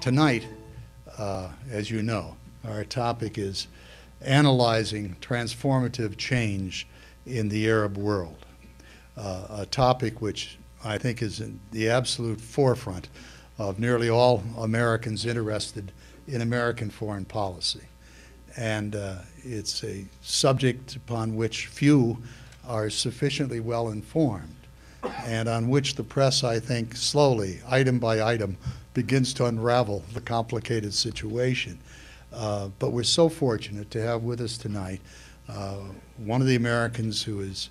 Tonight, as you know, our topic is analyzing transformative change in the Arab world, a topic which I think is in the absolute forefront of nearly all Americans interested in American foreign policy. And it's a subject upon which few are sufficiently well informed, and on which the press, I think, slowly, item by item, begins to unravel the complicated situation. But we're so fortunate to have with us tonight one of the Americans who is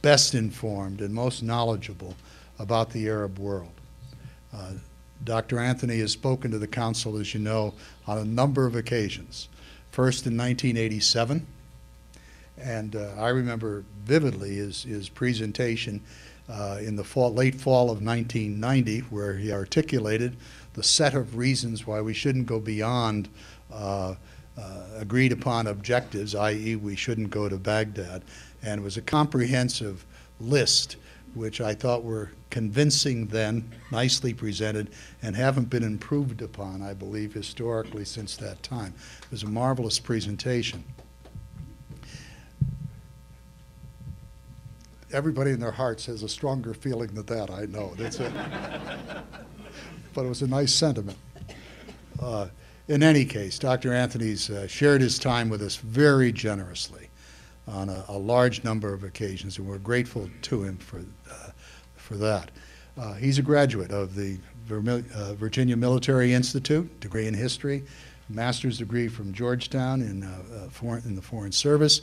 best informed and most knowledgeable about the Arab world. Dr. Anthony has spoken to the Council, as you know, on a number of occasions. First in 1987, and I remember vividly his presentation in the late fall of 1990, where he articulated the set of reasons why we shouldn't go beyond agreed upon objectives, i.e. we shouldn't go to Baghdad. And it was a comprehensive list which I thought were convincing then, nicely presented, and haven't been improved upon, I believe, historically since that time. It was a marvelous presentation. Everybody in their hearts has a stronger feeling than that, I know. That's it. But it was a nice sentiment. In any case, Dr. Anthony's shared his time with us very generously on a large number of occasions, and we're grateful to him for that. He's a graduate of the Virginia Military Institute, degree in history, master's degree from Georgetown in the Foreign Service,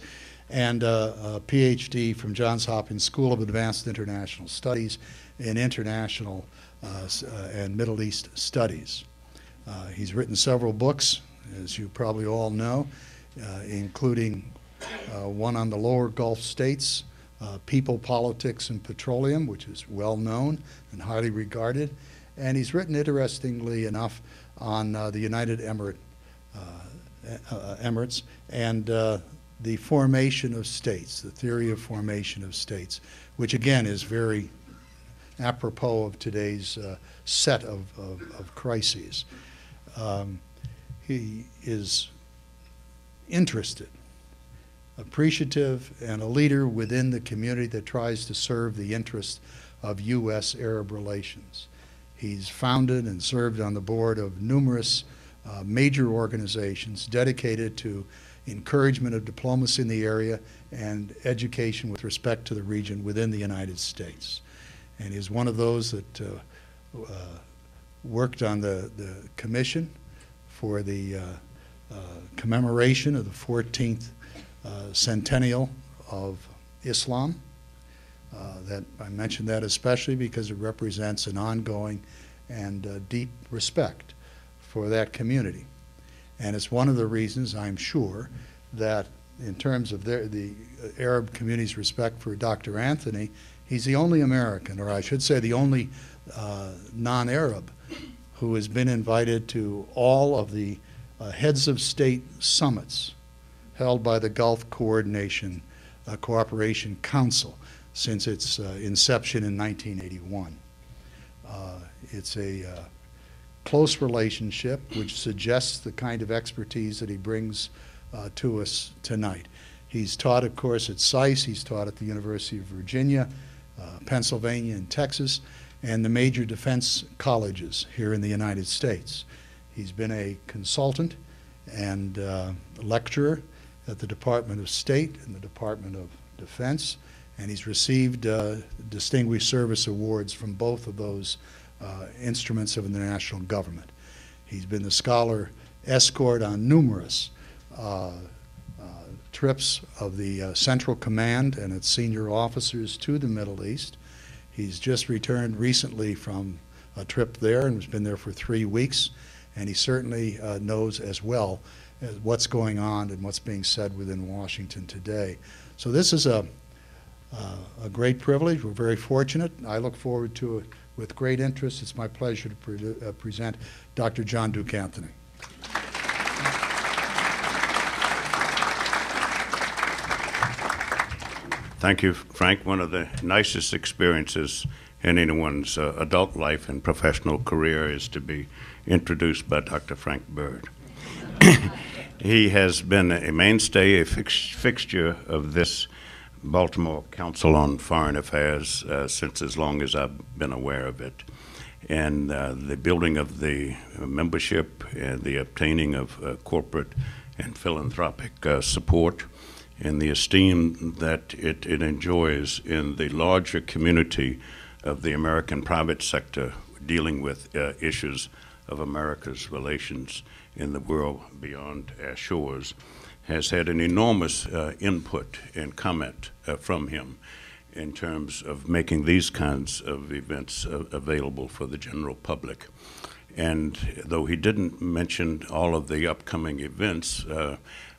and a Ph.D. from Johns Hopkins School of Advanced International Studies in International and Middle East Studies. He's written several books, as you probably all know, including one on the lower Gulf states, People, Politics, and Petroleum, which is well known and highly regarded. And he's written, interestingly enough, on the United Emirates and the formation of states, the theory of formation of states, which again is very apropos of today's set of crises. He is interested, appreciative, and a leader within the community that tries to serve the interests of U.S.-Arab relations. He's founded and served on the board of numerous major organizations dedicated to encouragement of diplomacy in the area and education with respect to the region within the United States. And he's one of those that worked on the commission for the commemoration of the 14th centennial of Islam. That I mention that especially because it represents an ongoing and deep respect for that community. And it's one of the reasons, I'm sure, that in terms of the Arab community's respect for Dr. Anthony, he's the only American, or I should say the only non-Arab, who has been invited to all of the heads of state summits held by the Gulf Cooperation Council since its inception in 1981. It's a close relationship which suggests the kind of expertise that he brings to us tonight. He's taught, of course, at SAIS, he's taught at the University of Virginia, Pennsylvania, and Texas, and the major defense colleges here in the United States. He's been a consultant and lecturer at the Department of State and the Department of Defense, and he's received Distinguished Service Awards from both of those instruments of the national government. He's been the scholar escort on numerous trips of the Central Command and its senior officers to the Middle East. He's just returned recently from a trip there and has been there for 3 weeks, and he certainly knows as well as what's going on and what's being said within Washington today. So this is a great privilege. We're very fortunate. I look forward to it with great interest. It's my pleasure to present Dr. John Duke Anthony. Thank you, Frank. One of the nicest experiences in anyone's adult life and professional career is to be introduced by Dr. Frank Burd. He has been a mainstay, a fixture of this Baltimore Council on Foreign Affairs since as long as I've been aware of it. And the building of the membership and the obtaining of corporate and philanthropic support and the esteem that it enjoys in the larger community of the American private sector dealing with issues of America's relations in the world beyond our shores has had an enormous input and comment from him in terms of making these kinds of events available for the general public. And though he didn't mention all of the upcoming events,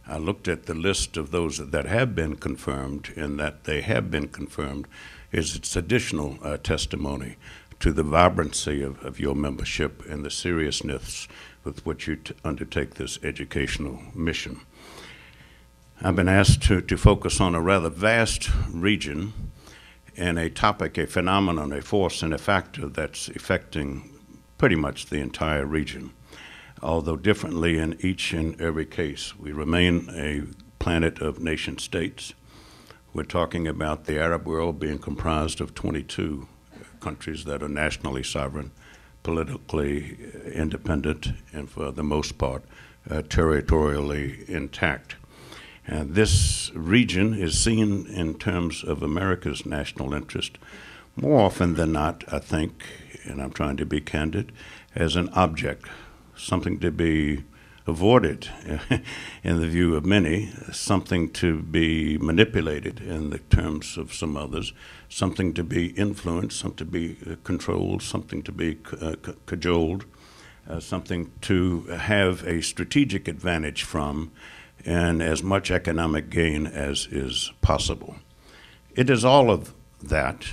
I looked at the list of those that have been confirmed, and that they have been confirmed is its additional testimony to the vibrancy of your membership and the seriousness with which you undertake this educational mission. I've been asked to focus on a rather vast region and a topic, a phenomenon, a force, and a factor that's affecting pretty much the entire region. Although differently in each and every case, we remain a planet of nation states. We're talking about the Arab world being comprised of 22 countries that are nationally sovereign, politically independent, and for the most part, territorially intact. And this region is seen in terms of America's national interest more often than not, I think, and I'm trying to be candid, as an object, something to be avoided in the view of many, something to be manipulated in the terms of some others, something to be influenced, something to be controlled, something to be cajoled, something to have a strategic advantage from, and as much economic gain as is possible. It is all of that,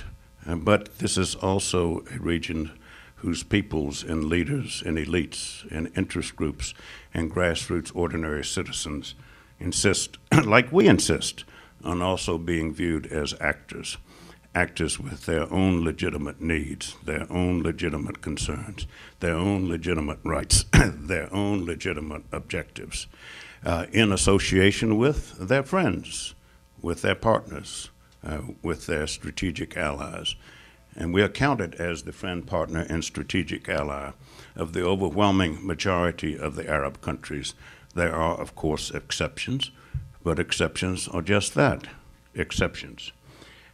but this is also a region whose peoples and leaders and elites and interest groups and grassroots ordinary citizens insist, like we insist, on also being viewed as actors with their own legitimate needs, their own legitimate concerns, their own legitimate rights, their own legitimate objectives, in association with their friends, with their partners, with their strategic allies. And we are counted as the friend, partner, and strategic ally of the overwhelming majority of the Arab countries. There are, of course, exceptions, but exceptions are just that, exceptions.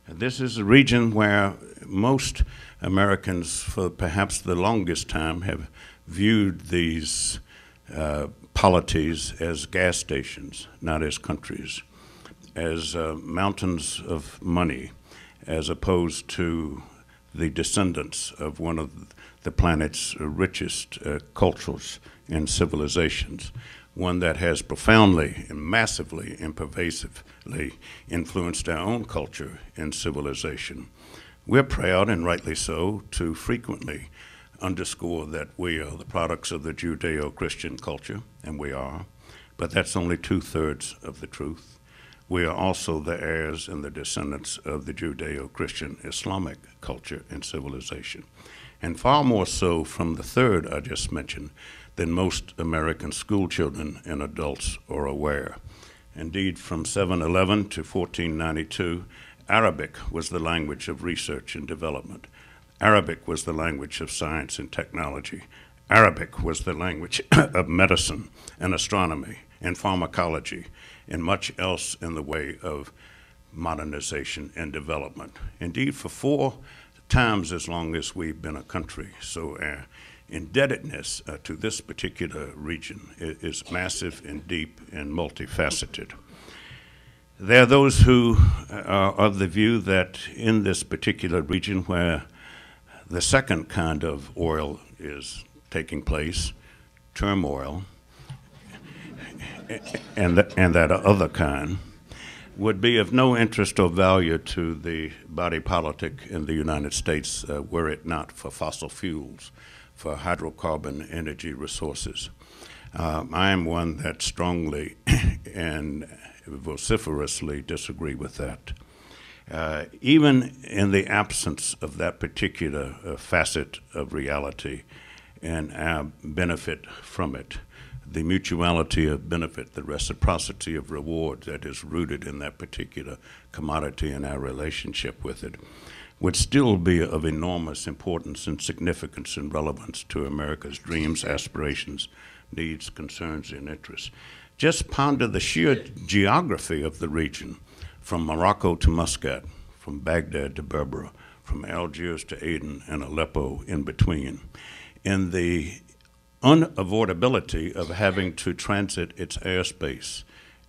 And this is a region where most Americans, for perhaps the longest time, have viewed these polities as gas stations, not as countries, as mountains of money, as opposed to the descendants of one of the planet's richest cultures and civilizations, one that has profoundly and massively and pervasively influenced our own culture and civilization. We're proud, and rightly so, to frequently underscore that we are the products of the Judeo-Christian culture, and we are, but that's only 2/3 of the truth. We are also the heirs and the descendants of the Judeo-Christian Islamic culture and civilization, and far more so from the third I just mentioned than most American school children and adults are aware. Indeed, from 711 to 1492, Arabic was the language of research and development. Arabic was the language of science and technology. Arabic was the language of medicine and astronomy and pharmacology, and much else in the way of modernization and development. Indeed, for 4 times as long as we've been a country. So our indebtedness to this particular region is massive and deep and multifaceted. There are those who are of the view that in this particular region where the second kind of oil is taking place, turmoil, and that other kind, would be of no interest or value to the body politic in the United States were it not for fossil fuels, for hydrocarbon energy resources. I am one that strongly and vociferously disagree with that. Even in the absence of that particular facet of reality and our benefit from it, the mutuality of benefit, the reciprocity of reward that is rooted in that particular commodity and our relationship with it, would still be of enormous importance and significance and relevance to America's dreams, aspirations, needs, concerns, and interests. Just ponder the sheer geography of the region, from Morocco to Muscat, from Baghdad to Berbera, from Algiers to Aden and Aleppo in between, and the unavoidability of having to transit its airspace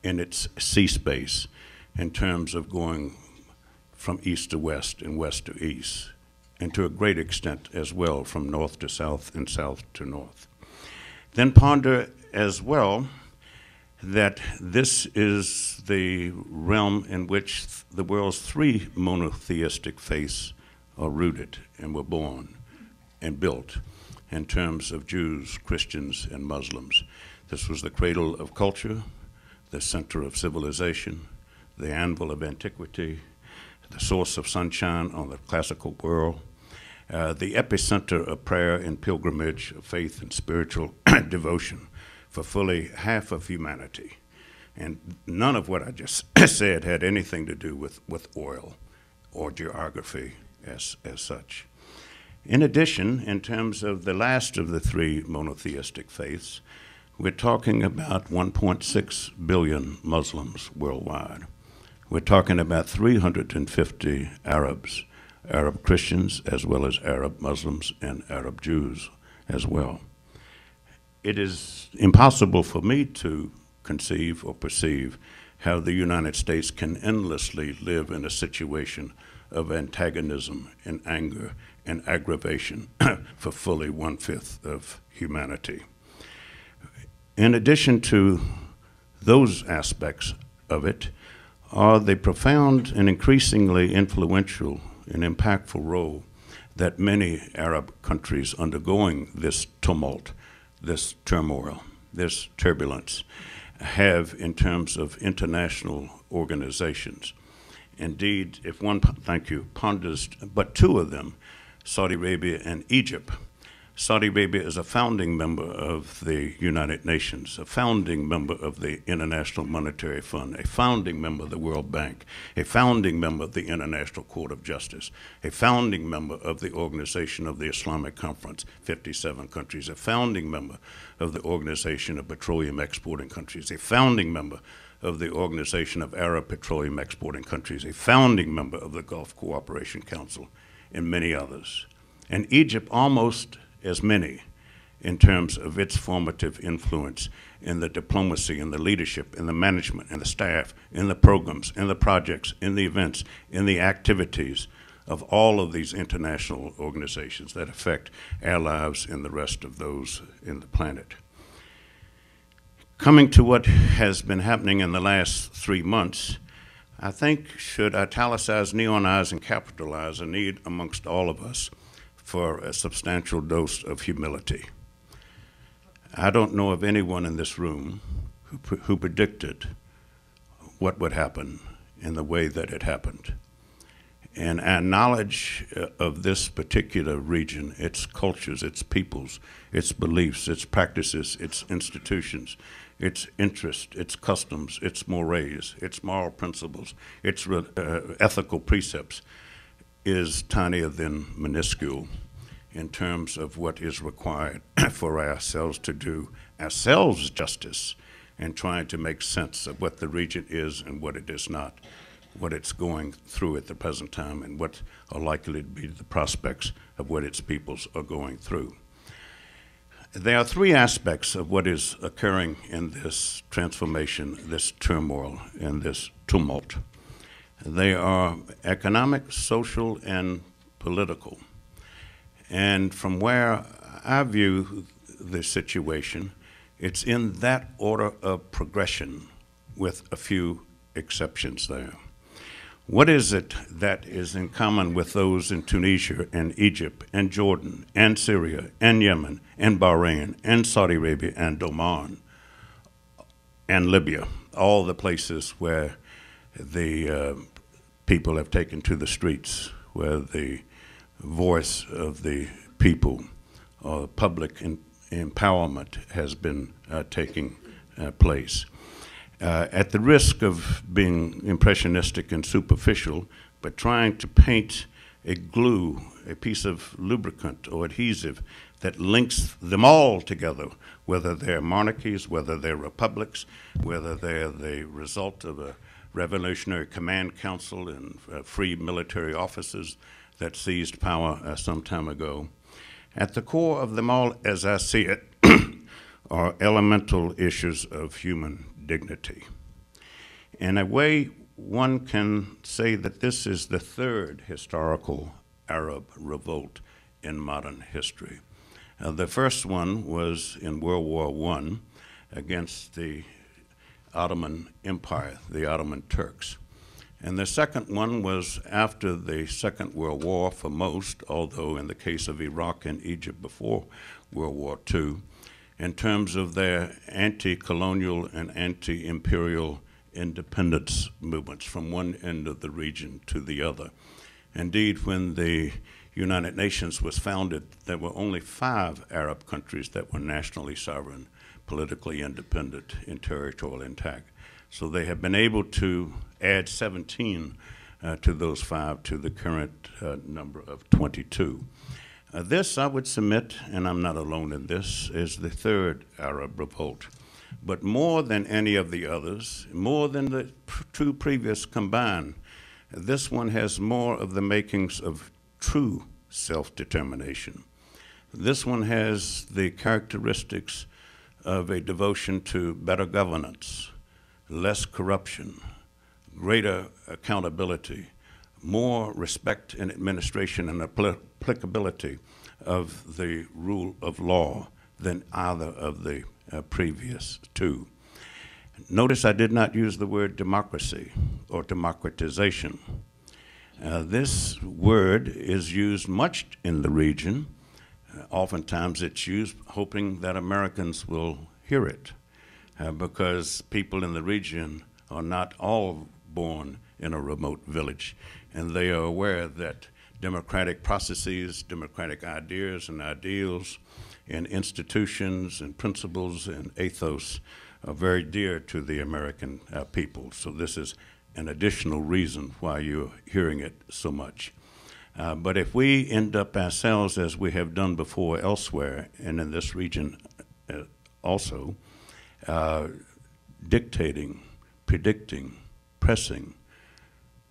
and its sea space in terms of going from east to west and west to east, and to a great extent as well from north to south and south to north. Then ponder as well that this is the realm in which the world's three monotheistic faiths are rooted and were born and built in terms of Jews, Christians, and Muslims. This was the cradle of culture, the center of civilization, the anvil of antiquity, the source of sunshine on the classical world, the epicenter of prayer and pilgrimage, of faith and spiritual devotion for fully half of humanity. And none of what I just said had anything to do with oil or geography as such. In addition, in terms of the last of the three monotheistic faiths, we're talking about 1.6 billion Muslims worldwide. We're talking about 350 Arabs, Arab Christians, as well as Arab Muslims and Arab Jews as well. It is impossible for me to conceive or perceive how the United States can endlessly live in a situation of antagonism and anger and aggravation for fully 1/5 of humanity. In addition to those aspects of it are the profound and increasingly influential and impactful role that many Arab countries undergoing this tumult, this turmoil, this turbulence have in terms of international organizations. Indeed, if one, thank you, ponders but two of them, Saudi Arabia and Egypt. Saudi Arabia is a founding member of the United Nations, a founding member of the International Monetary Fund, a founding member of the World Bank, a founding member of the International Court of Justice, a founding member of the Organization of the Islamic Conference, 57 countries, a founding member of the Organization of Petroleum Exporting Countries, a founding member of the Organization of Arab Petroleum Exporting Countries, a founding member of the Gulf Cooperation Council, and many others. And Egypt almost as many in terms of its formative influence in the diplomacy and the leadership and the management and the staff, in the programs, in the projects, in the events, in the activities of all of these international organizations that affect our lives and the rest of those in the planet. Coming to what has been happening in the last 3 months, I think should italicize, neonize, and capitalize a need amongst all of us for a substantial dose of humility. I don't know of anyone in this room who predicted what would happen in the way that it happened. And our knowledge of this particular region, its cultures, its peoples, its beliefs, its practices, its institutions, its interests, its customs, its mores, its moral principles, its ethical precepts is tinier than minuscule in terms of what is required for ourselves to do ourselves justice in trying to make sense of what the region is and what it is not, what it's going through at the present time, and what are likely to be the prospects of what its peoples are going through. There are three aspects of what is occurring in this transformation, this turmoil, and this tumult. They are economic, social, and political. And from where I view the situation, it's in that order of progression with a few exceptions there. What is it that is in common with those in Tunisia and Egypt and Jordan and Syria and Yemen and Bahrain and Saudi Arabia and Oman and Libya, all the places where the people have taken to the streets, where the voice of the people or public empowerment has been taking place. At the risk of being impressionistic and superficial, but trying to paint a glue, a piece of lubricant or adhesive that links them all together, whether they're monarchies, whether they're republics, whether they're the result of a revolutionary command council and free military officers that seized power some time ago. At the core of them all, as I see it, are elemental issues of human dignity. In a way, one can say that this is the third historical Arab revolt in modern history. The first one was in World War I against the Ottoman Empire, the Ottoman Turks. And the second one was after the Second World War for most, although in the case of Iraq and Egypt before World War II, in terms of their anti-colonial and anti-imperial independence movements from one end of the region to the other. Indeed, when the United Nations was founded, there were only 5 Arab countries that were nationally sovereign, politically independent, and territorial intact. So they have been able to add 17 to those 5 to the current number of 22. This, I would submit, and I'm not alone in this, is the third Arab revolt. But more than any of the others, more than the 2 previous combined, this one has more of the makings of true self-determination. This one has the characteristics of a devotion to better governance, less corruption, greater accountability, more respect in administration and applicability of the rule of law than either of the previous 2. Notice I did not use the word democracy or democratization. This word is used much in the region. Oftentimes it's used hoping that Americans will hear it, because people in the region are not all born in a remote village, and they are aware that democratic processes, democratic ideas and ideals and institutions and principles and ethos are very dear to the American people. So this is an additional reason why you're hearing it so much. But if we end up ourselves, as we have done before elsewhere and in this region also, dictating, predicting, pressing,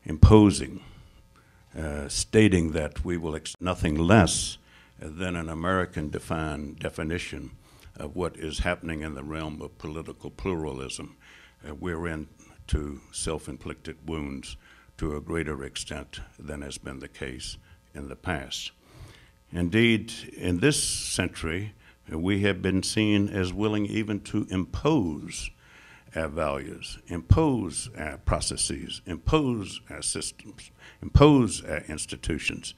imposing, stating that we will accept nothing less than an American-defined definition of what is happening in the realm of political pluralism, we're into self-inflicted wounds to a greater extent than has been the case in the past. Indeed, in this century, we have been seen as willing even to impose our values, impose our processes, impose our systems, impose our institutions,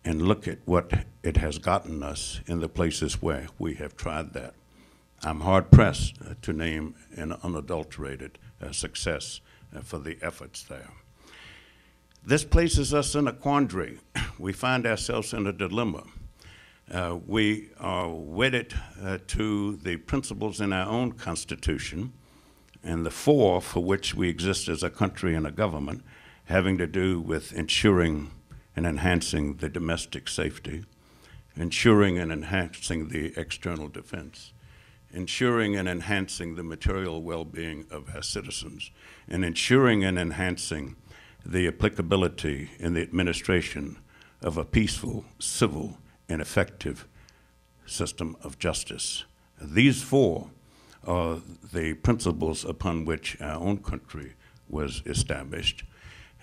and look at what it has gotten us in the places where we have tried that. I'm hard-pressed to name an unadulterated success for the efforts there. This places us in a quandary. We find ourselves in a dilemma. We are wedded to the principles in our own Constitution and the 4 for which we exist as a country and a government, having to do with ensuring and enhancing the domestic safety, ensuring and enhancing the external defense, ensuring and enhancing the material well-being of our citizens, and ensuring and enhancing the applicability in the administration of a peaceful, civil, and effective system of justice. These four are the principles upon which our own country was established,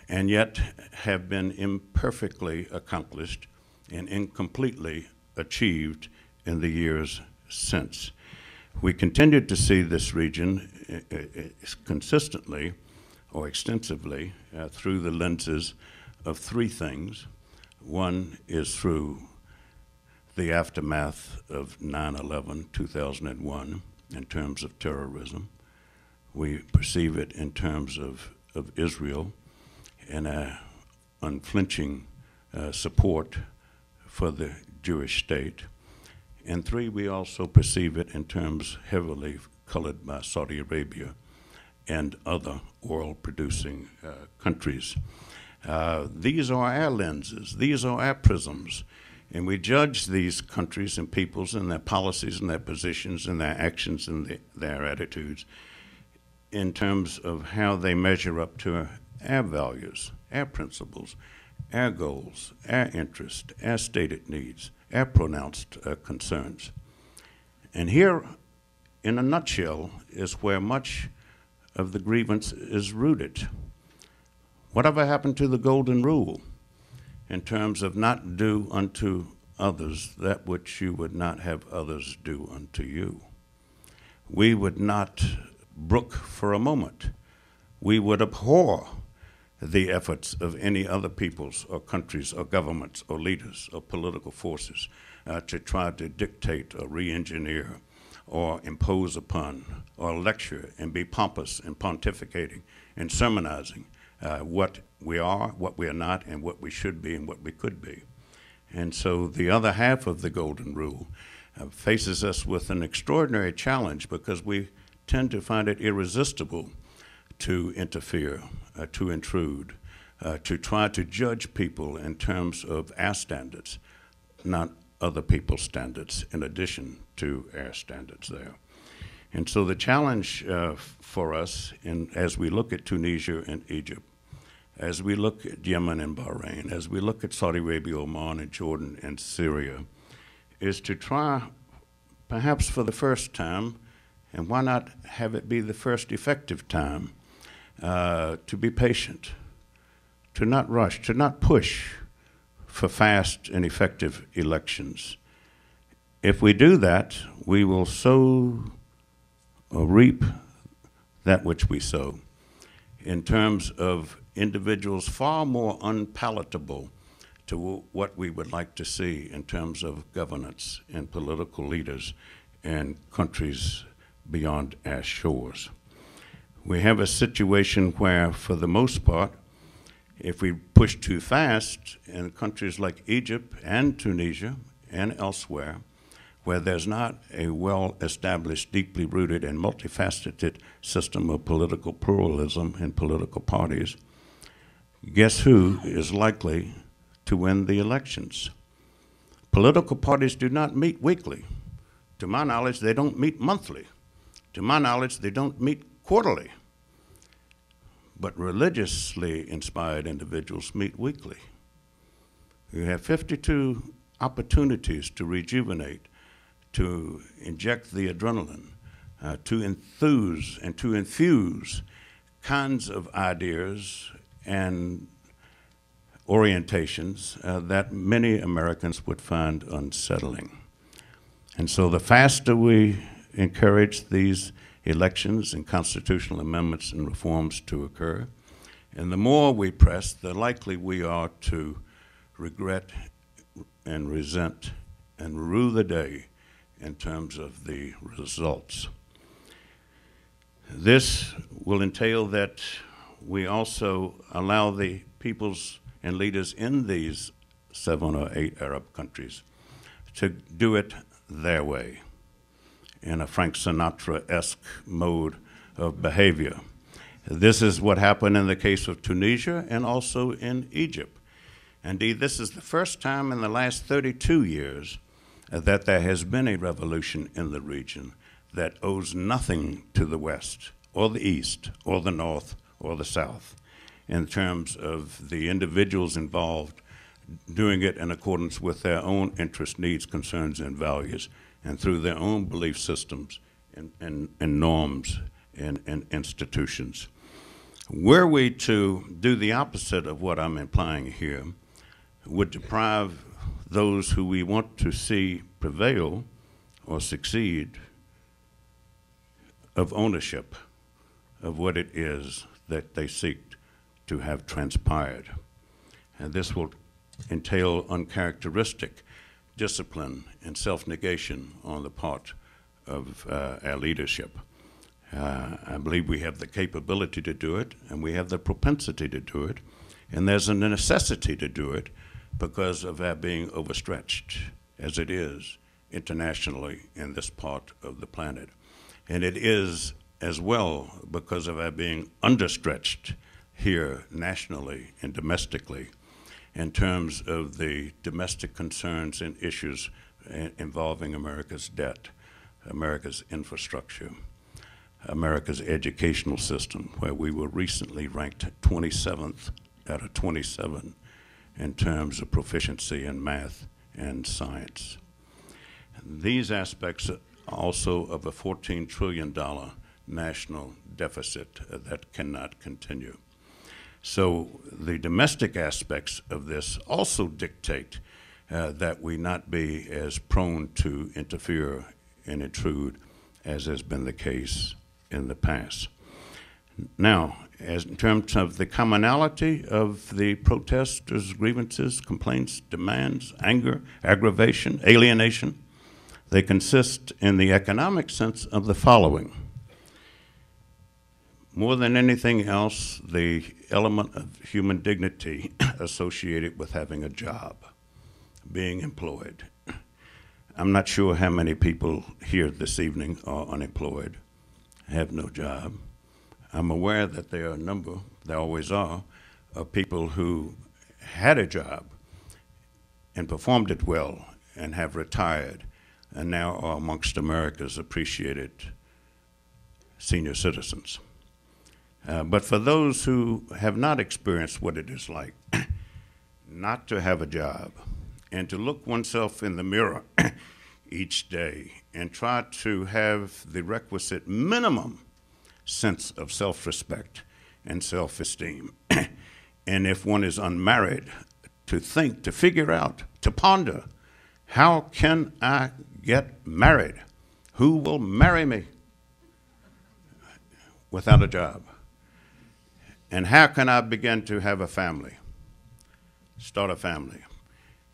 and yet have been imperfectly accomplished and incompletely achieved in the years since. We continued to see this region consistently or extensively through the lenses of three things. One is through the aftermath of 9/11, 2001, in terms of terrorism. We perceive it in terms of Israel and an unflinching support for the Jewish state. And three, we also perceive it in terms heavily colored by Saudi Arabia and other oil-producing countries. These are our lenses. These are our prisms. And we judge these countries and peoples and their policies and their positions and their actions and their attitudes in terms of how they measure up to our values, our principles, our goals, our interests, our stated needs, our pronounced concerns. And here, in a nutshell, is where much of the grievance is rooted. Whatever happened to the golden rule in terms of not do unto others that which you would not have others do unto you? We would not brook for a moment. We would abhor the efforts of any other peoples or countries or governments or leaders or political forces to try to dictate or re-engineer or impose upon or lecture and be pompous and pontificating and sermonizing what we are, what we are not, and what we should be and what we could be. And so the other half of the golden rule faces us with an extraordinary challenge because we tend to find it irresistible to interfere, to intrude, to try to judge people in terms of our standards, not other people's standards, in addition to our standards there. And so the challenge for us, as we look at Tunisia and Egypt, as we look at Yemen and Bahrain, as we look at Saudi Arabia, Oman, and Jordan and Syria, is to try, perhaps for the first time, and why not have it be the first effective time, to be patient, to not rush, to not push for fast and effective elections. If we do that, we will sow or reap that which we sow in terms of individuals far more unpalatable to what we would like to see in terms of governance and political leaders in countries beyond our shores. We have a situation where, for the most part, if we push too fast in countries like Egypt and Tunisia and elsewhere, where there's not a well-established, deeply rooted, and multifaceted system of political pluralism and political parties, guess who is likely to win the elections? Political parties do not meet weekly. To my knowledge, they don't meet monthly. To my knowledge, they don't meet quarterly. But religiously inspired individuals meet weekly. You have 52 opportunities to rejuvenate, to inject the adrenaline, to enthuse and to infuse kinds of ideas and orientations that many Americans would find unsettling. And so the faster we encourage these elections and constitutional amendments and reforms to occur, and the more we press, the likely we are to regret and resent and rue the day in terms of the results. This will entail that we also allow the peoples and leaders in these 7 or 8 Arab countries to do it their way, in a Frank Sinatra-esque mode of behavior. This is what happened in the case of Tunisia and also in Egypt. Indeed, this is the first time in the last 32 years that there has been a revolution in the region that owes nothing to the West or the East or the North or the South in terms of the individuals involved doing it in accordance with their own interests, needs, concerns, and values, and through their own belief systems and norms and institutions. Were we to do the opposite of what I'm implying here, would deprive those who we want to see prevail or succeed of ownership of what it is that they seek to have transpired. And this will entail uncharacteristic discipline and self-negation on the part of our leadership. I believe we have the capability to do it, and we have the propensity to do it, and there's a necessity to do it because of our being overstretched, as it is internationally in this part of the planet. And it is as well because of our being understretched here nationally and domestically in terms of the domestic concerns and issues involving America's debt, America's infrastructure, America's educational system, where we were recently ranked 27th out of 27 in terms of proficiency in math and science. These aspects also of a $14 trillion national deficit that cannot continue. So the domestic aspects of this also dictate that we not be as prone to interfere and intrude as has been the case in the past. Now, as in terms of the commonality of the protesters' grievances, complaints, demands, anger, aggravation, alienation, they consist in the economic sense of the following. More than anything else, the element of human dignity associated with having a job, being employed. I'm not sure how many people here this evening are unemployed, have no job. I'm aware that there are a number, there always are, of people who had a job and performed it well and have retired and now are amongst America's appreciated senior citizens. But for those who have not experienced what it is like not to have a job and to look oneself in the mirror each day and try to have the requisite minimum sense of self-respect and self-esteem, and if one is unmarried, to think, to figure out, to ponder, how can I get married? Who will marry me without a job? And how can I begin to have a family, start a family?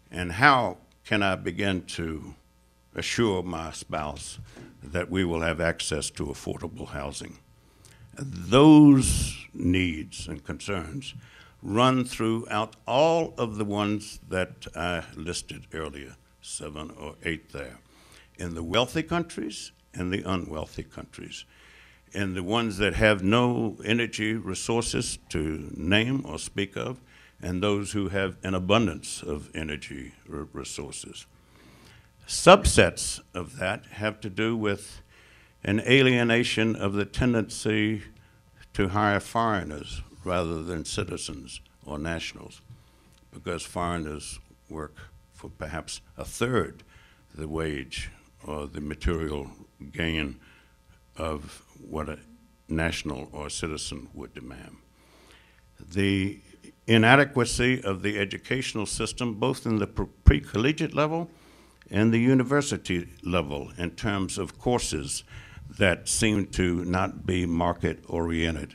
And how can I begin to assure my spouse that we will have access to affordable housing? Those needs and concerns run throughout all of the ones that I listed earlier, 7 or 8 there, in the wealthy countries and the unwealthy countries, in the ones that have no energy resources to name or speak of, and those who have an abundance of energy resources. Subsets of that have to do with an alienation of the tendency to hire foreigners rather than citizens or nationals, because foreigners work for perhaps a third the wage or the material gain of what a national or citizen would demand. The inadequacy of the educational system, both in the pre-collegiate level and the university level, in terms of courses that seem to not be market-oriented,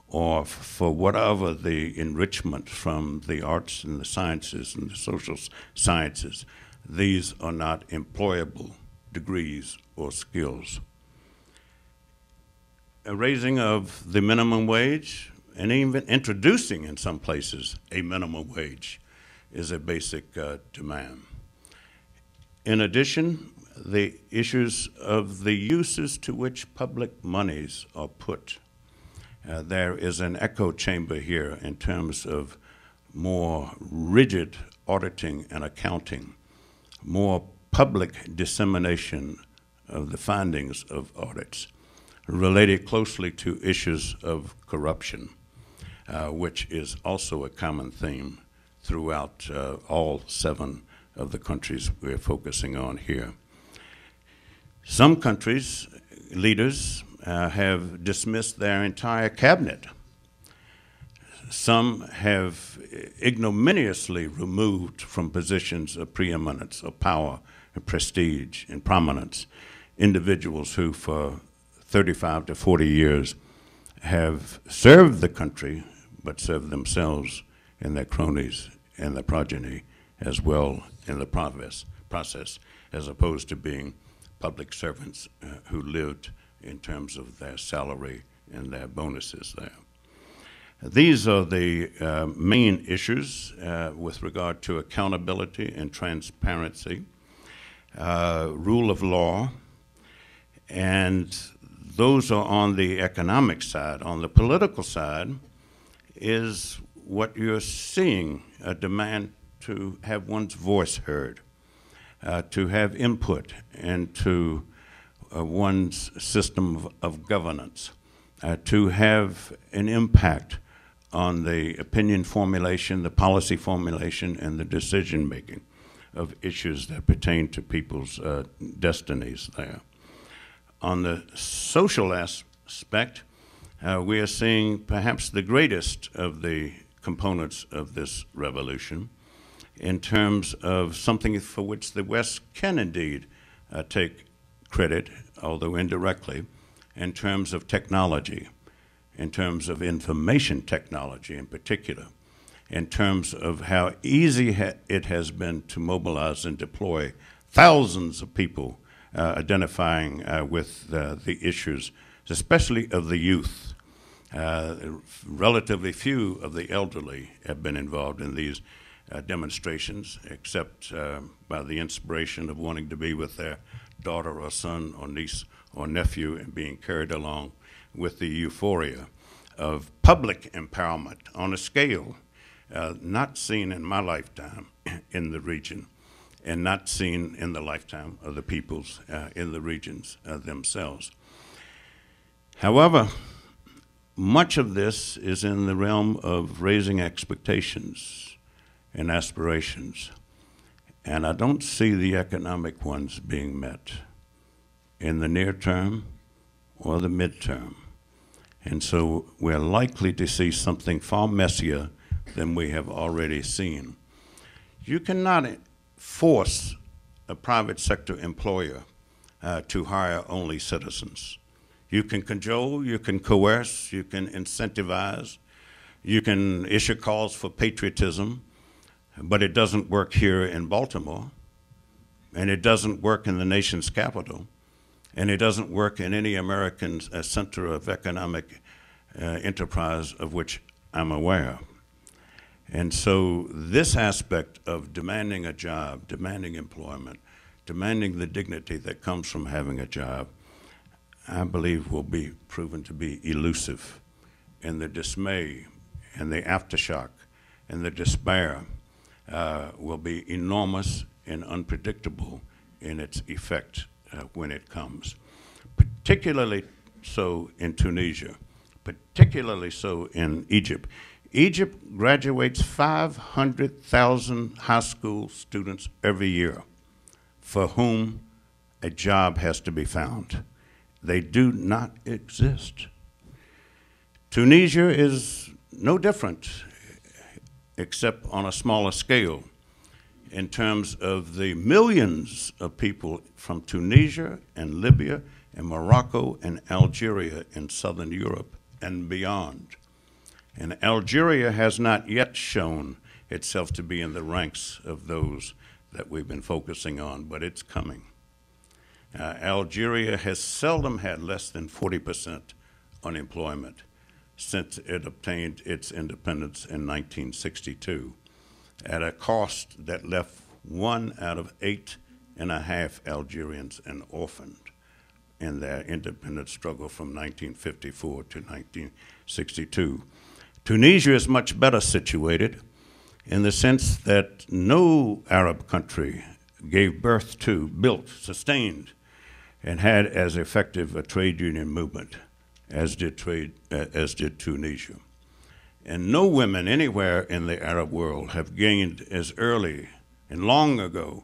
or for whatever the enrichment from the arts and the sciences and the social sciences, these are not employable degrees or skills. A raising of the minimum wage, and even introducing in some places a minimum wage, is a basic demand. In addition, the issues of the uses to which public monies are put. There is an echo chamber here in terms of more rigid auditing and accounting, more public dissemination of the findings of audits related closely to issues of corruption, which is also a common theme throughout all 7 of the countries we're focusing on here. Some countries' leaders have dismissed their entire cabinet. Some have ignominiously removed from positions of preeminence, of power, and prestige, and prominence individuals who for 35 to 40 years have served the country, but served themselves and their cronies and their progeny as well in the process, as opposed to being public servants who lived in terms of their salary and their bonuses there. These are the main issues with regard to accountability and transparency, rule of law, and those are on the economic side. On the political side is what you're seeing, a demand to have one's voice heard, to have input into one's system of governance, to have an impact on the opinion formulation, the policy formulation, and the decision-making of issues that pertain to people's destinies there. On the social aspect, we are seeing perhaps the greatest of the components of this revolution in terms of something for which the West can indeed take credit, although indirectly, in terms of technology, in terms of information technology in particular, in terms of how easy it has been to mobilize and deploy thousands of people identifying with the issues, especially of the youth. Relatively few of the elderly have been involved in these demonstrations, except by the inspiration of wanting to be with their daughter or son or niece or nephew and being carried along with the euphoria of public empowerment on a scale not seen in my lifetime in the region, and not seen in the lifetime of the peoples in the regions themselves. However, much of this is in the realm of raising expectations and aspirations, and I don't see the economic ones being met in the near term or the midterm. And so we're likely to see something far messier than we have already seen. You cannot force a private sector employer to hire only citizens. You can cajole, you can coerce, you can incentivize, you can issue calls for patriotism, but it doesn't work here in Baltimore, and it doesn't work in the nation's capital, and it doesn't work in any American center of economic enterprise of which I'm aware. And so this aspect of demanding a job, demanding employment, demanding the dignity that comes from having a job, I believe will be proven to be elusive. And the dismay and the aftershock and the despair will be enormous and unpredictable in its effect when it comes. Particularly so in Tunisia, particularly so in Egypt. Egypt graduates 500,000 high school students every year for whom a job has to be found. They do not exist. Tunisia is no different, except on a smaller scale, in terms of the millions of people from Tunisia and Libya and Morocco and Algeria in southern Europe and beyond. And Algeria has not yet shown itself to be in the ranks of those that we've been focusing on, but it's coming. Algeria has seldom had less than 40% unemployment since it obtained its independence in 1962, at a cost that left 1 out of 8.5 Algerians an orphan in their independence struggle from 1954 to 1962. Tunisia is much better situated in the sense that no Arab country gave birth to, built, sustained, and had as effective a trade union movement as did Tunisia. And no women anywhere in the Arab world have gained as early and long ago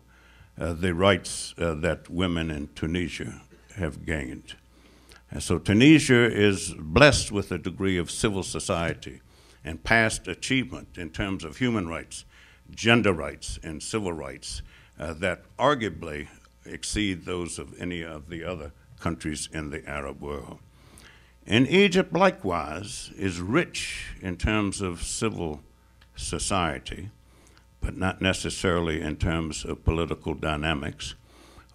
the rights that women in Tunisia have gained. And so Tunisia is blessed with a degree of civil society and past achievement in terms of human rights, gender rights, and civil rights that arguably exceed those of any of the other countries in the Arab world. And Egypt, likewise, is rich in terms of civil society, but not necessarily in terms of political dynamics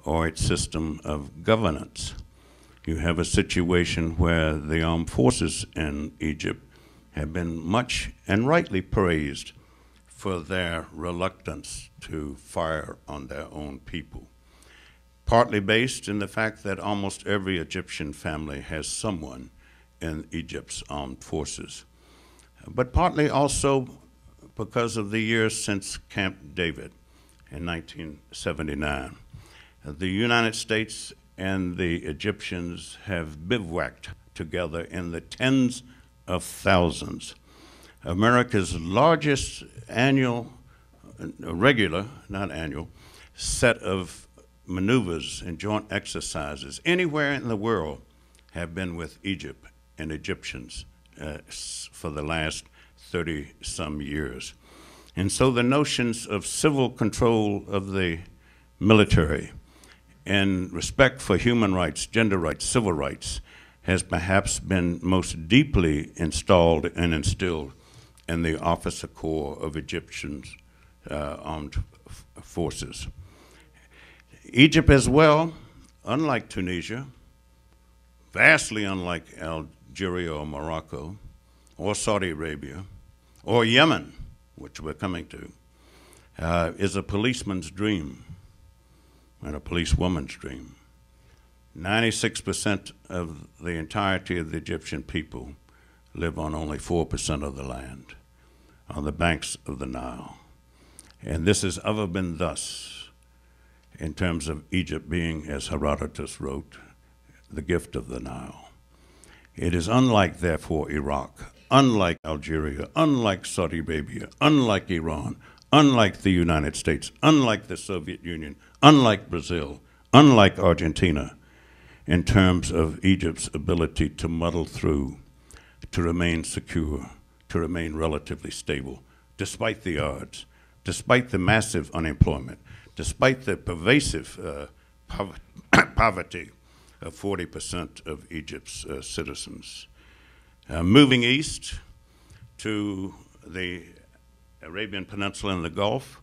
or its system of governance. You have a situation where the armed forces in Egypt have been much and rightly praised for their reluctance to fire on their own people, partly based in the fact that almost every Egyptian family has someone in Egypt's armed forces, but partly also because of the years since Camp David in 1979. The United States and the Egyptians have bivouacked together in the tens of thousands. America's largest annual, regular, not annual, set of maneuvers and joint exercises anywhere in the world have been with Egypt and Egyptians for the last 30-some years. And so the notions of civil control of the military and respect for human rights, gender rights, civil rights has perhaps been most deeply installed and instilled in the officer corps of Egyptians armed forces. Egypt as well, unlike Tunisia, vastly unlike Algeria or Morocco, or Saudi Arabia, or Yemen, which we're coming to, is a policeman's dream and a policewoman's dream. 96% of the entirety of the Egyptian people live on only 4% of the land, on the banks of the Nile. And this has ever been thus in terms of Egypt being, as Herodotus wrote, the gift of the Nile. It is unlike, therefore, Iraq, unlike Algeria, unlike Saudi Arabia, unlike Iran, unlike the United States, unlike the Soviet Union, unlike Brazil, unlike Argentina, in terms of Egypt's ability to muddle through, to remain secure, to remain relatively stable, despite the odds, despite the massive unemployment, despite the pervasive poverty of 40% of Egypt's citizens. Moving east to the Arabian Peninsula and the Gulf,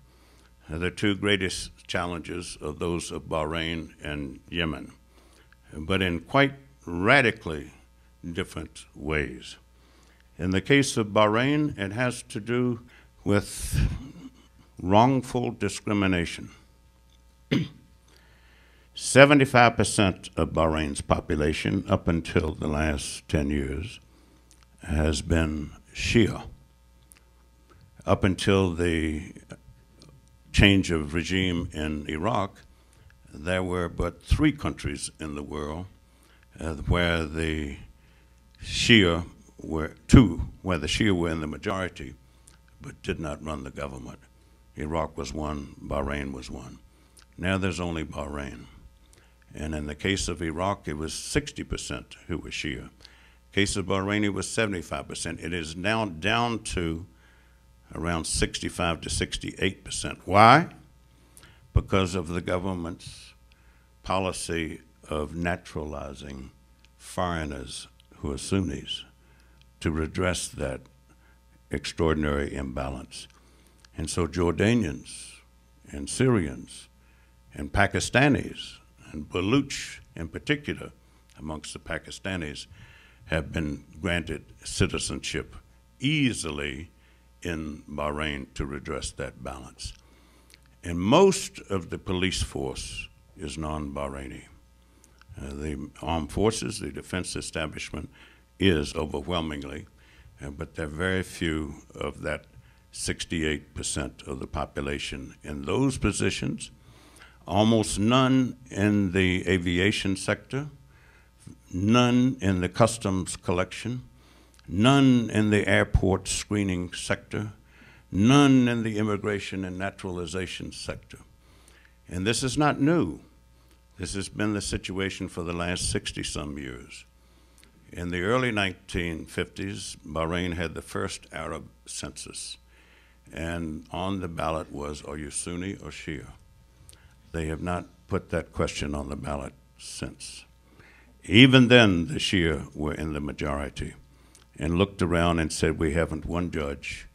the two greatest challenges are those of Bahrain and Yemen, but in quite radically different ways. In the case of Bahrain, it has to do with wrongful discrimination. 75% of Bahrain's population, up until the last 10 years, has been Shia. Up until the change of regime in Iraq, there were but 3 countries in the world where the Shia were, where the Shia were in the majority, but did not run the government. Iraq was one, Bahrain was one. Now there's only Bahrain. And in the case of Iraq, it was 60% who were Shia. In the case of Bahrain, it was 75%. It is now down to around 65 to 68%. Why? Because of the government's policy of naturalizing foreigners who are Sunnis to redress that extraordinary imbalance. And so Jordanians and Syrians and Pakistanis and Baluch in particular, amongst the Pakistanis, have been granted citizenship easily in Bahrain to redress that balance. And most of the police force is non-Bahraini. The armed forces, the defense establishment is overwhelmingly, but there are very few of that 68% of the population in those positions, almost none in the aviation sector, none in the customs collection, none in the airport screening sector, none in the immigration and naturalization sector. And this is not new. This has been the situation for the last 60-some years. In the early 1950s, Bahrain had the first Arab census, and on the ballot was, are you Sunni or Shia? They have not put that question on the ballot since. Even then, the Shia were in the majority and looked around and said, we haven't one judge,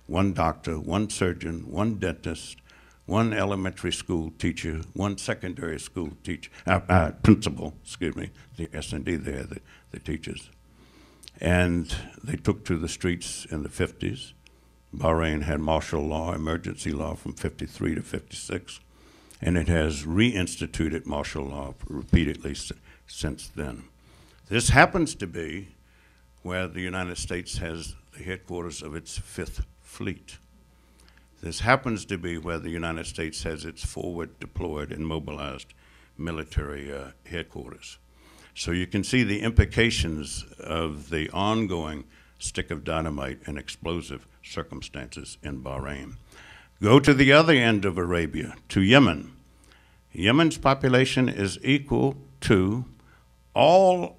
one doctor, one surgeon, one dentist, one elementary school teacher, one secondary school teacher, principal, excuse me, the S&D there, the teachers. And they took to the streets in the 50s. Bahrain had martial law, emergency law from 53 to 56, and it has reinstituted martial law repeatedly since then. This happens to be where the United States has the headquarters of its Fifth Fleet. This happens to be where the United States has its forward deployed and mobilized military headquarters. So you can see the implications of the ongoing stick of dynamite and explosive circumstances in Bahrain. Go to the other end of Arabia, to Yemen. Yemen's population is equal to all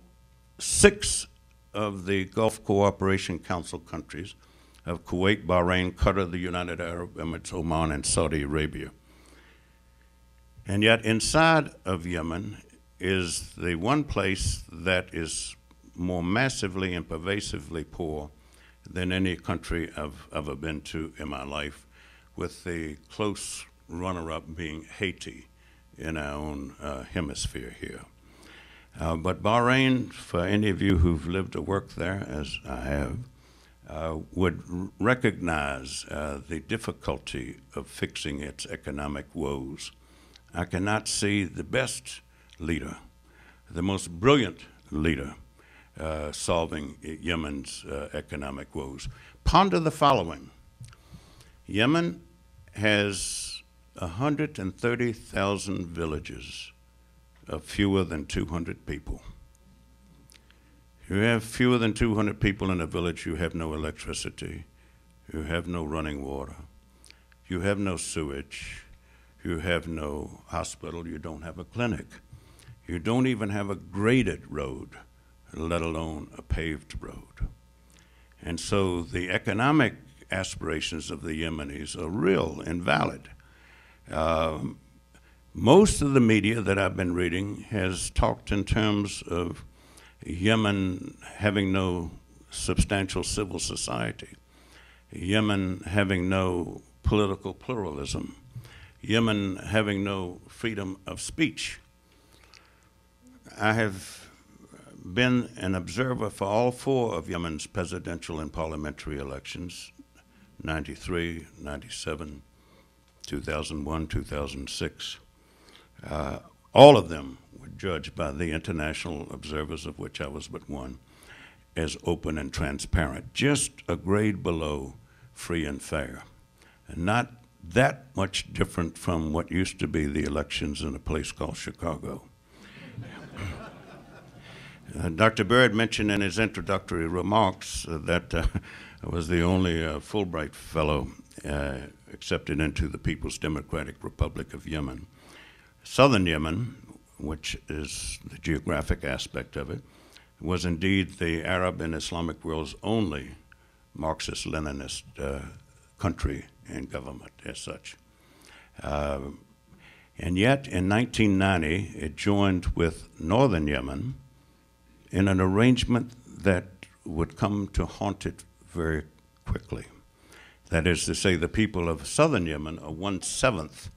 6 of the Gulf Cooperation Council countries of Kuwait, Bahrain, Qatar, the United Arab Emirates, Oman, and Saudi Arabia. And yet inside of Yemen is the one place that is more massively and pervasively poor than any country I've ever been to in my life, with the close runner-up being Haiti in our own hemisphere here. But Bahrain, for any of you who've lived or worked there, as I have, would recognize the difficulty of fixing its economic woes. I cannot see the best leader, the most brilliant leader, solving Yemen's economic woes. Ponder the following. Yemen has 130,000 villages of fewer than 200 people. You have fewer than 200 people in a village, you have no electricity, you have no running water, you have no sewage, you have no hospital, you don't have a clinic. You don't even have a graded road, let alone a paved road. And so the economic aspirations of the Yemenis are real and valid. Most of the media that I've been reading has talked in terms of Yemen having no substantial civil society, Yemen having no political pluralism, Yemen having no freedom of speech. I have been an observer for all 4 of Yemen's presidential and parliamentary elections, 93, 97, 2001, 2006. All of them were judged by the international observers, of which I was but one, as open and transparent, just a grade below free and fair, and not that much different from what used to be the elections in a place called Chicago. Dr. Burd mentioned in his introductory remarks that I was the only Fulbright fellow accepted into the People's Democratic Republic of Yemen. Southern Yemen, which is the geographic aspect of it, was indeed the Arab and Islamic world's only Marxist-Leninist country and government as such. And yet, in 1990, it joined with northern Yemen in an arrangement that would come to haunt it very quickly. That is to say, the people of southern Yemen are 1/7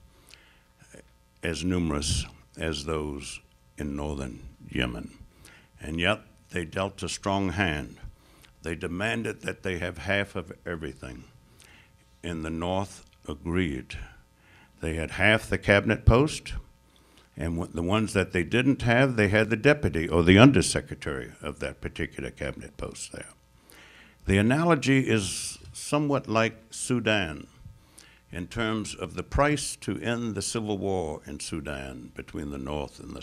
as numerous as those in northern Yemen. And yet, they dealt a strong hand. They demanded that they have half of everything. And the North agreed. They had half the cabinet post, and the ones that they didn't have, they had the deputy or the undersecretary of that particular cabinet post there. The analogy is somewhat like Sudan in terms of the price to end the civil war in Sudan between the North and the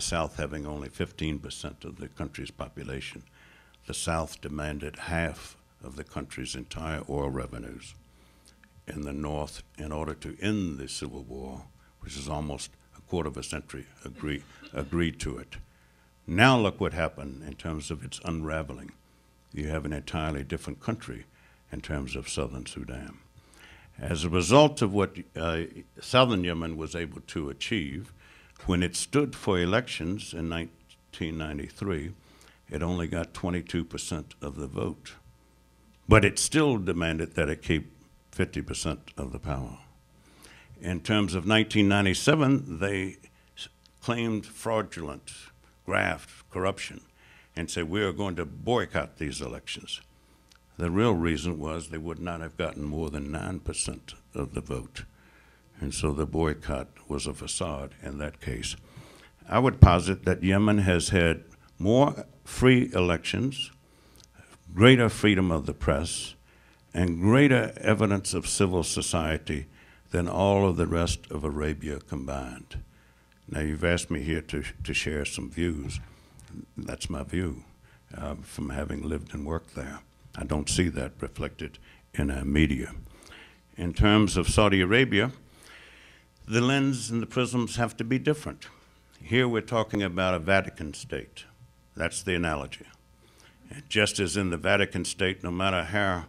South having only 15% of the country's population. the South demanded half of the country's entire oil revenues, and the North, in order to end the Civil War, which is almost a quarter of a century, agreed to it. Now look what happened in terms of its unraveling. You have an entirely different country in terms of southern Sudan. As a result of what southern Yemen was able to achieve, when it stood for elections in 1993, it only got 22% of the vote. But it still demanded that it keep 50% of the power. In terms of 1997, they claimed fraudulent, graft, corruption, and said, we are going to boycott these elections. The real reason was they would not have gotten more than 9% of the vote. And so the boycott was a facade in that case. I would posit that Yemen has had more free elections, greater freedom of the press, and greater evidence of civil society than all of the rest of Arabia combined. Now, you've asked me here to share some views. That's my view from having lived and worked there. I don't see that reflected in our media. In terms of Saudi Arabia, the lens and the prisms have to be different. Here we're talking about a Vatican state. That's the analogy. And just as in the Vatican state, no matter how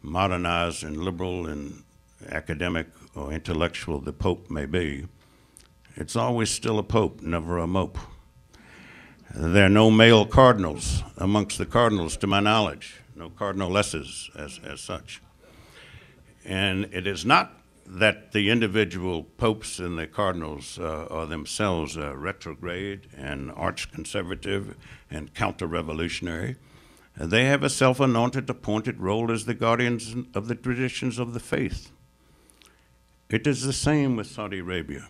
modernized and liberal and academic or intellectual the Pope may be, it's always still a Pope, never a mope. There are no male cardinals amongst the cardinals, to my knowledge, no cardinalesses as such. And it is not that the individual popes and the cardinals are themselves retrograde and arch-conservative and counter-revolutionary. They have a self-anointed, appointed role as the guardians of the traditions of the faith. It is the same with Saudi Arabia.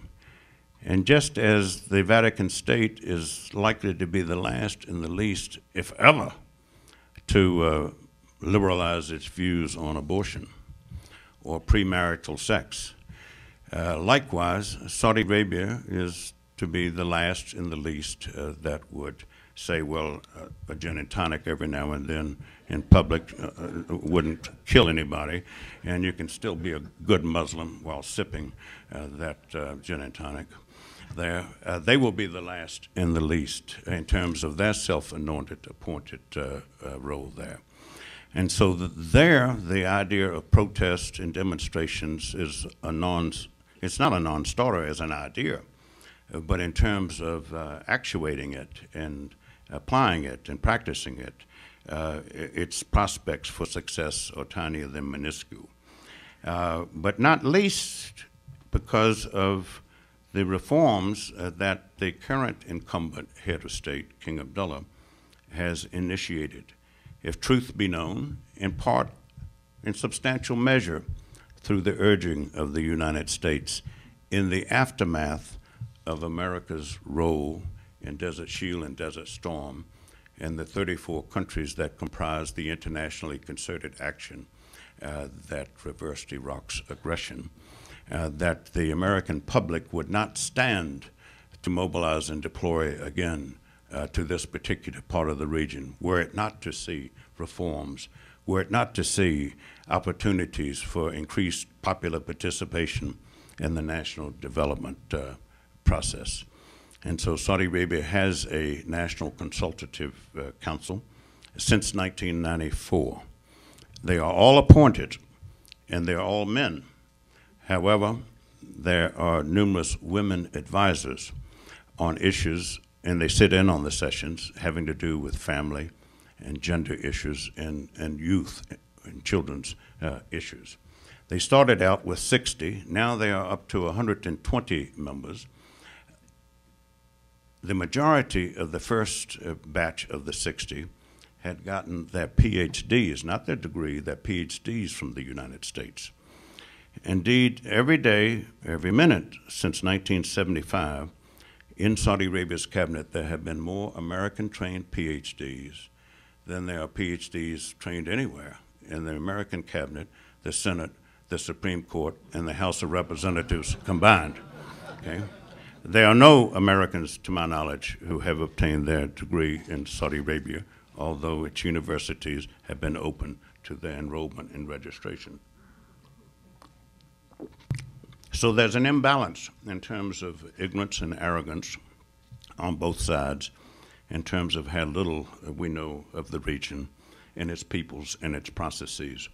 And just as the Vatican State is likely to be the last and the least, if ever, to liberalize its views on abortion or premarital sex, likewise, Saudi Arabia is to be the last and the least that would say, well, a gin and tonic every now and then in public wouldn't kill anybody, and you can still be a good Muslim while sipping that gin and tonic there. They will be the last and the least in terms of their self-anointed, appointed role there. And so there, the idea of protest and demonstrations is it's not a non-starter as an idea, but in terms of actuating it and applying it and practicing it, its prospects for success are tinier than minuscule. But not least because of the reforms that the current incumbent head of state, King Abdullah, has initiated. If truth be known, in part, in substantial measure, through the urging of the United States in the aftermath of America's role in Desert Shield and Desert Storm and the 34 countries that comprise the internationally concerted action that reversed Iraq's aggression, that the American public would not stand to mobilize and deploy again to this particular part of the region, were it not to see reforms, were it not to see opportunities for increased popular participation in the national development process. And so Saudi Arabia has a national consultative council since 1994. They are all appointed, and they're all men. However, there are numerous women advisors on issues, and they sit in on the sessions having to do with family and gender issues and youth and children's issues. They started out with 60. Now they are up to 120 members. The majority of the first batch of the 60 had gotten their Ph.D.s, not their degree, their Ph.D.s from the United States. Indeed, every day, every minute since 1975, in Saudi Arabia's cabinet, there have been more American-trained Ph.D.s than there are Ph.D.s trained anywhere in the American cabinet, the Senate, the Supreme Court, and the House of Representatives combined. Okay? There are no Americans, to my knowledge, who have obtained their degree in Saudi Arabia although its universities have been open to their enrollment and registration. So there's an imbalance in terms of ignorance and arrogance on both sides, in terms of how little we know of the region and its peoples and its processes.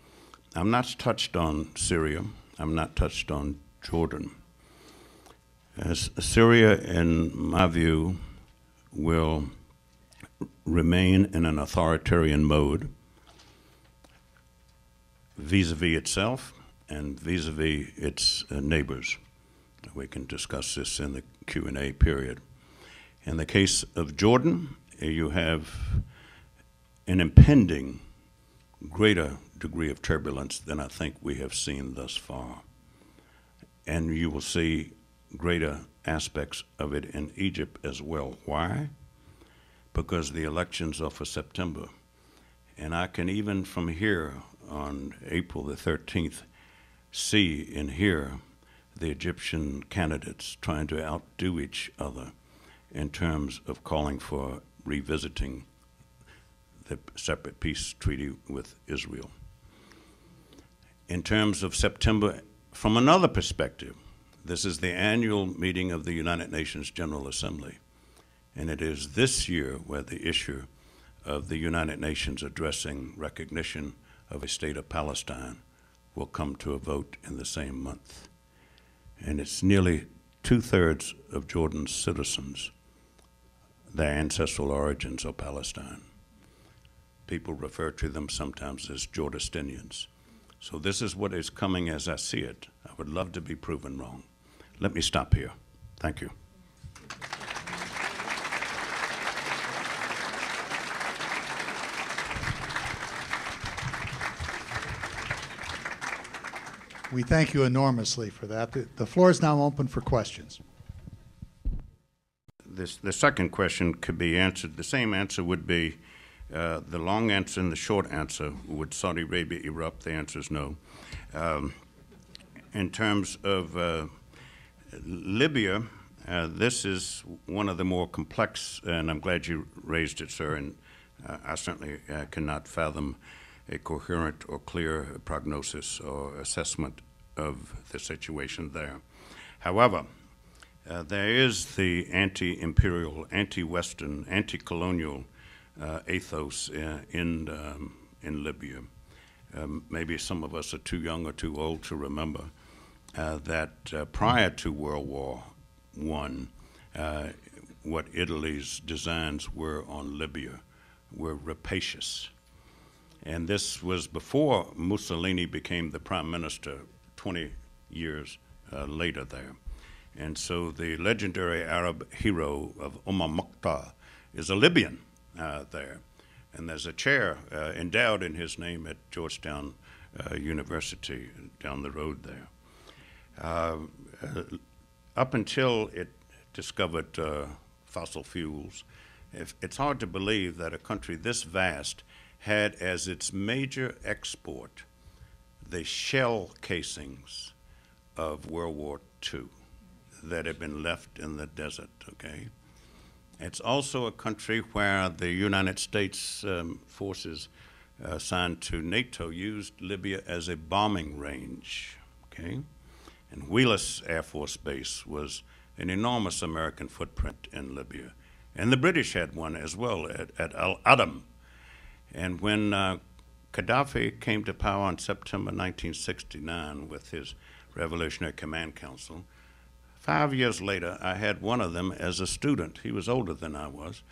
I'm not touched on Syria. I'm not touched on Jordan. As Syria, in my view, will remain in an authoritarian mode vis-a-vis itself and vis-a-vis its neighbors. We can discuss this in the Q&A period. In the case of Jordan, you have an impending greater degree of turbulence than I think we have seen thus far. And you will see greater aspects of it in Egypt as well. Why? Because the elections are for September. And I can even from here on April the 13th see and hear the Egyptian candidates trying to outdo each other in terms of calling for revisiting the separate peace treaty with Israel. In terms of September, from another perspective, this is the annual meeting of the United Nations General Assembly, and it is this year where the issue of the United Nations addressing recognition of a state of Palestine will come to a vote in the same month. And it's nearly 2/3 of Jordan's citizens, their ancestral origins are Palestine. People refer to them sometimes as Jordanians. So this is what is coming as I see it. I would love to be proven wrong. Let me stop here. Thank you. We thank you enormously for that. The floor is now open for questions. The second question could be answered. The same answer would be the long answer and the short answer. Would Saudi Arabia erupt? The answer is no. In terms of Libya, this is one of the more complex, and I'm glad you raised it, sir, and I certainly cannot fathom a coherent or clear prognosis or assessment of the situation there. However, there is the anti-imperial, anti-Western, anti-colonial ethos in Libya. Maybe some of us are too young or too old to remember that prior to World War I, what Italy's designs were on Libya were rapacious. And this was before Mussolini became the prime minister 20 years later there. And so the legendary Arab hero of Mukhtar is a Libyan there. And there's a chair endowed in his name at Georgetown University down the road there. Up until it discovered fossil fuels, it's hard to believe that a country this vast had as its major export the shell casings of World War II that had been left in the desert, okay? It's also a country where the United States forces assigned to NATO used Libya as a bombing range, okay? And Wheelus Air Force Base was an enormous American footprint in Libya. And the British had one as well at Al Adam. And when Gaddafi came to power in September 1969 with his Revolutionary Command Council, 5 years later, I had one of them as a student. He was older than I was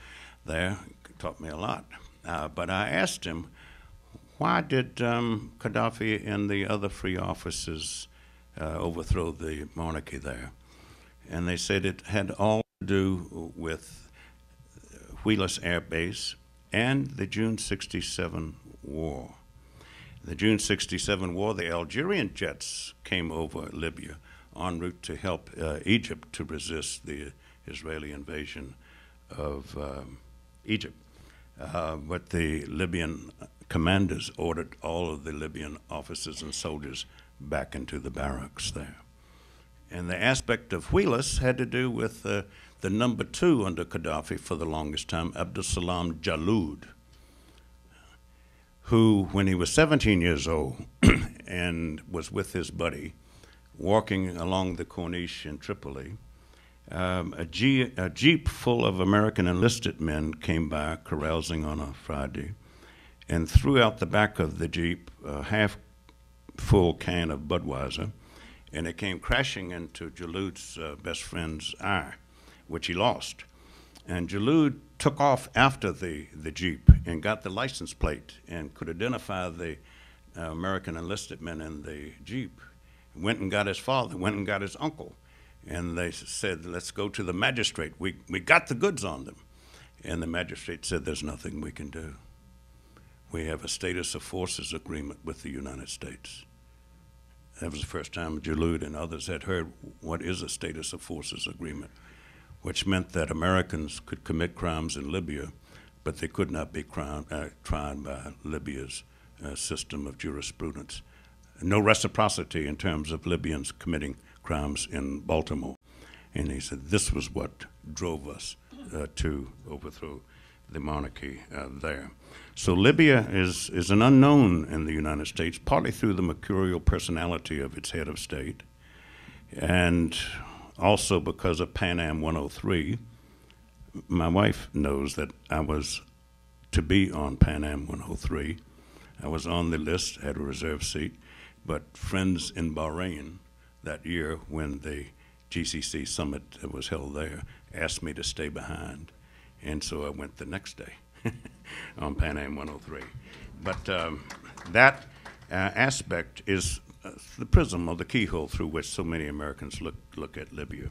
there, taught me a lot. But I asked him, why did Gaddafi and the other free officers overthrow the monarchy there? And they said it had all to do with Wheelus Air Base and the June 67 war. The June 67 war, the Algerian jets came over Libya en route to help Egypt to resist the Israeli invasion of Egypt. But the Libyan commanders ordered all of the Libyan officers and soldiers back into the barracks there. And the aspect of Wheelus had to do with the number 2 under Gaddafi for the longest time, Abdus Salam Jaloud. who, when he was 17 years old and was with his buddy, walking along the Corniche in Tripoli, a jeep full of American enlisted men came by, carousing on a Friday, and threw out the back of the jeep a half-full can of Budweiser, and it came crashing into Jaloud's best friend's eye, which he lost. And Jaloud took off after the jeep and got the license plate and could identify the American enlisted men in the jeep. Went and got his father, went and got his uncle. And they said, let's go to the magistrate. We got the goods on them. And the magistrate said, there's nothing we can do. We have a status of forces agreement with the United States. That was the first time Jaloud and others had heard what is a status of forces agreement, which meant that Americans could commit crimes in Libya, but they could not be tried by Libya's system of jurisprudence. No reciprocity in terms of Libyans committing crimes in Baltimore. And he said this was what drove us to overthrow the monarchy there. So Libya is an unknown in the United States, partly through the mercurial personality of its head of state, and also because of Pan Am 103. My wife knows that I was to be on Pan Am 103. I was on the list, had a reserve seat, but friends in Bahrain that year when the GCC summit was held there asked me to stay behind, and so I went the next day on Pan Am 103. But that aspect is the prism or the keyhole through which so many Americans look at Libya.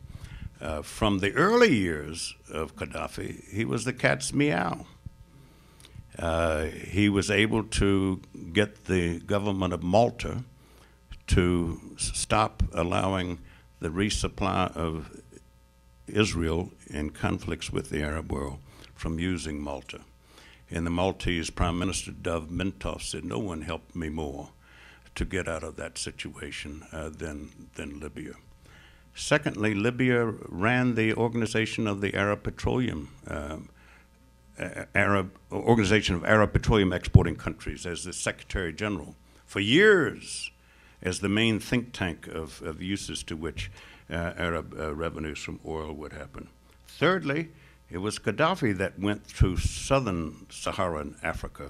From the early years of Gaddafi, he was the cat's meow. He was able to get the government of Malta to stop allowing the resupply of Israel in conflicts with the Arab world from using Malta. And the Maltese Prime Minister Dov Mintoff said, no one helped me more to get out of that situation than Libya. Secondly, Libya ran the Organization of the Arab Petroleum, Organization of Arab Petroleum Exporting Countries as the Secretary General for years, as the main think tank of uses to which Arab revenues from oil would happen. Thirdly, it was Gaddafi that went through southern Saharan Africa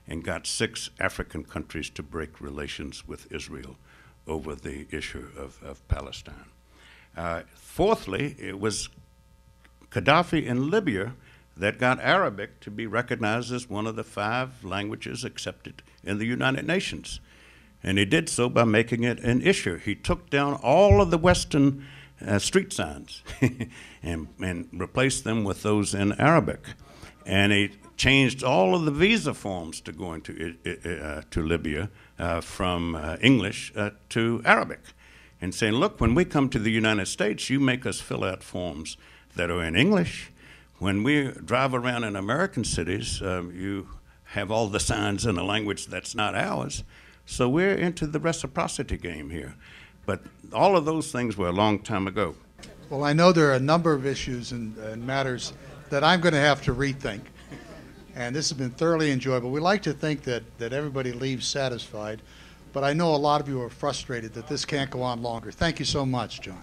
and got 6 African countries to break relations with Israel over the issue of Palestine. Fourthly, it was Gaddafi in Libya that got Arabic to be recognized as one of the 5 languages accepted in the United Nations. And he did so by making it an issue. He took down all of the Western street signs and replaced them with those in Arabic. And he changed all of the visa forms to go into Libya from English to Arabic, and saying, look, when we come to the United States, you make us fill out forms that are in English. When we drive around in American cities, you have all the signs in a language that's not ours. So we're into the reciprocity game here. But all of those things were a long time ago. Well, I know there are a number of issues and matters that I'm going to have to rethink. And this has been thoroughly enjoyable. We like to think that everybody leaves satisfied, but I know a lot of you are frustrated that this can't go on longer. Thank you so much, John.